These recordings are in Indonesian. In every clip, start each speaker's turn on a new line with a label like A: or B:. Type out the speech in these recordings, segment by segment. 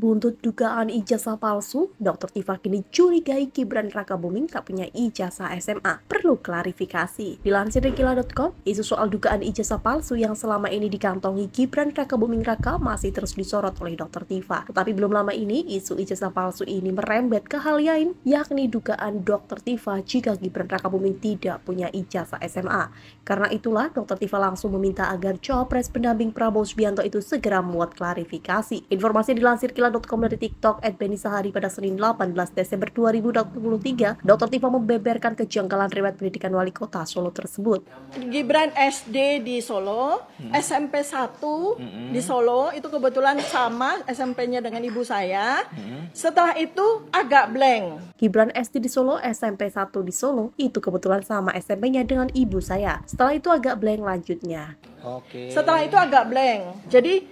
A: Buntut dugaan ijazah palsu, Dr. Tifa kini curigai Gibran Rakabuming tak punya ijazah SMA. Perlu klarifikasi. Dilansir dari Kila.com, isu soal dugaan ijazah palsu yang selama ini dikantongi Gibran Rakabuming Raka masih terus disorot oleh Dr. Tifa. Tetapi belum lama ini, isu ijazah palsu ini merembet ke hal lain, yakni dugaan Dr. Tifa jika Gibran Rakabuming tidak punya ijazah SMA. Karena itulah, Dr. Tifa langsung meminta agar cawapres pendamping Prabowo Subianto itu segera membuat klarifikasi. Informasi dilansir Kila.com dari TikTok @benisahari pada Senin 18 Desember 2023, Dr. Tifa membeberkan kejanggalan riwayat pendidikan wali kota Solo tersebut.
B: Gibran SD di Solo, SMP 1 di Solo, itu kebetulan sama SMP-nya dengan ibu saya. Setelah itu agak blank.
A: Gibran SD di Solo, SMP 1 di Solo, itu kebetulan sama SMP-nya dengan ibu saya. Setelah itu agak blank lanjutnya.
B: Setelah itu agak blank. Jadi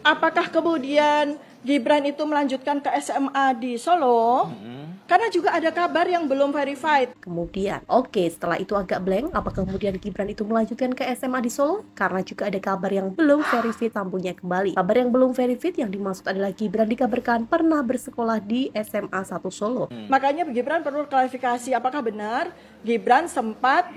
B: apakah kemudian Gibran itu melanjutkan ke SMA di Solo? Karena juga ada kabar yang belum verified.
A: Kemudian, setelah itu agak blank, apakah kemudian Gibran itu melanjutkan ke SMA di Solo? Karena juga ada kabar yang belum verified sambungnya kembali. Kabar yang belum verified yang dimaksud adalah Gibran dikabarkan pernah bersekolah di SMA 1 Solo.
B: Makanya Gibran perlu klarifikasi apakah benar Gibran sempat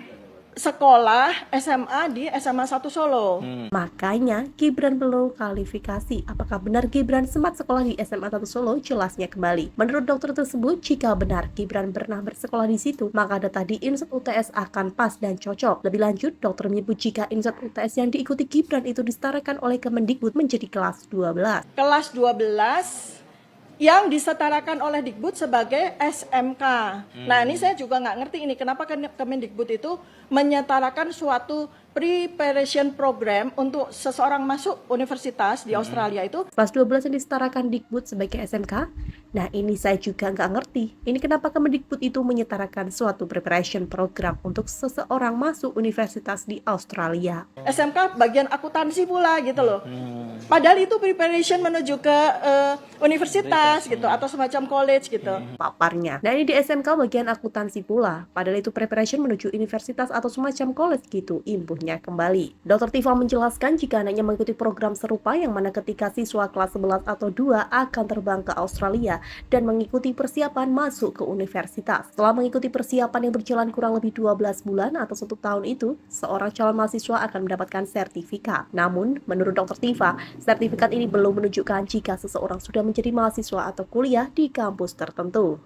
B: sekolah SMA di SMA 1 Solo.
A: Makanya Gibran perlu klarifikasi apakah benar Gibran sempat sekolah di SMA 1 Solo, jelasnya kembali. Menurut dokter tersebut, jika benar Gibran pernah bersekolah di situ, maka data di Insert UTS akan pas dan cocok. Lebih lanjut, dokter menyebut jika Insert UTS yang diikuti Gibran itu disetarakan oleh Kemendikbud menjadi kelas 12.
B: Kelas 12 yang disetarakan oleh Dikbud sebagai SMK. Nah, ini saya juga nggak ngerti ini kenapa Kemendikbud itu menyetarakan suatu preparation program untuk seseorang masuk universitas di Australia itu.
A: Kelas 12 yang disetarakan Dikbud sebagai SMK? Nah, ini saya juga nggak ngerti. Ini kenapa Kemendikbud itu menyetarakan suatu preparation program untuk seseorang masuk universitas di Australia.
B: SMK bagian akuntansi pula gitu loh. Padahal itu preparation menuju ke universitas gitu atau semacam college gitu.
A: Paparnya. Nah, ini di SMK bagian akuntansi pula. Padahal itu preparation menuju universitas atau semacam college gitu, imbuhnya kembali. Dr. Tifa menjelaskan jika anaknya mengikuti program serupa yang mana ketika siswa kelas 11 atau 2 akan terbang ke Australia dan mengikuti persiapan masuk ke universitas. Setelah mengikuti persiapan yang berjalan kurang lebih 12 bulan atau 1 tahun itu, seorang calon mahasiswa akan mendapatkan sertifikat. Namun, menurut Dr. Tifa, sertifikat ini belum menunjukkan jika seseorang sudah menjadi mahasiswa atau kuliah di kampus tertentu.